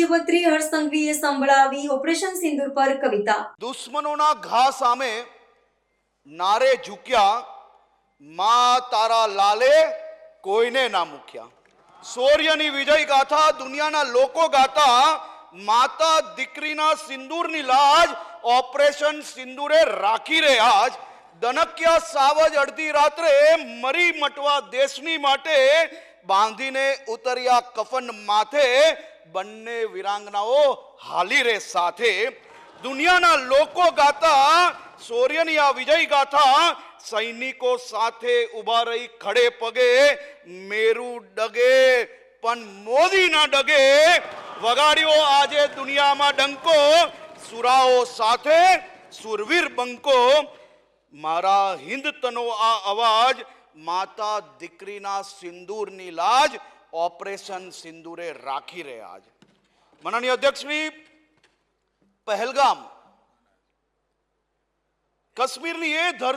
રાજ્યમંત્રી હર્ષ સંઘવીએ સંભળાવી ઓપરેશન સિંદૂર પર કવિતા। દુશ્મનોના ઘા સામે નારે ઝૂક્યા, માં તારા લાલે કોઈને ના મૂક્યા। શૌર્યની વિજય ગાથા દુનિયાના લોકો ગાતા, માતા દીકરીના સિંદૂરની લાજ ઓપરેશન સિંદૂરે રાખી રે આજ। દનક્યા સાવજ અડધી રાત્રે મરી મટવા દેશની માટે, બાંધીને ઉતર્યા કફન માથે, બંને વિરાંગનાઓ હાલી રે સાથે। દુનિયાના લોકો ગાતા શૌર્યની આ વિજય ગાથા, સૈનિકો સાથે ઉભા રહી ખડે પગે, મેરુ ડગે પણ મોદી ના ડગે। વગાડ્યો આજે દુનિયામાં ડંકો, સુરાઓ સાથે સુરવીર બંકો। મારા હિન્દ તનો આ અવાજ, માતા દીકરીના સિંદૂરની લાજ ઓપરેશન સિંદૂરે રાખી રે આજ। માનનીય અધ્યક્ષશ્રી, પહેલગામ કાશ્મીરની એ ધરતી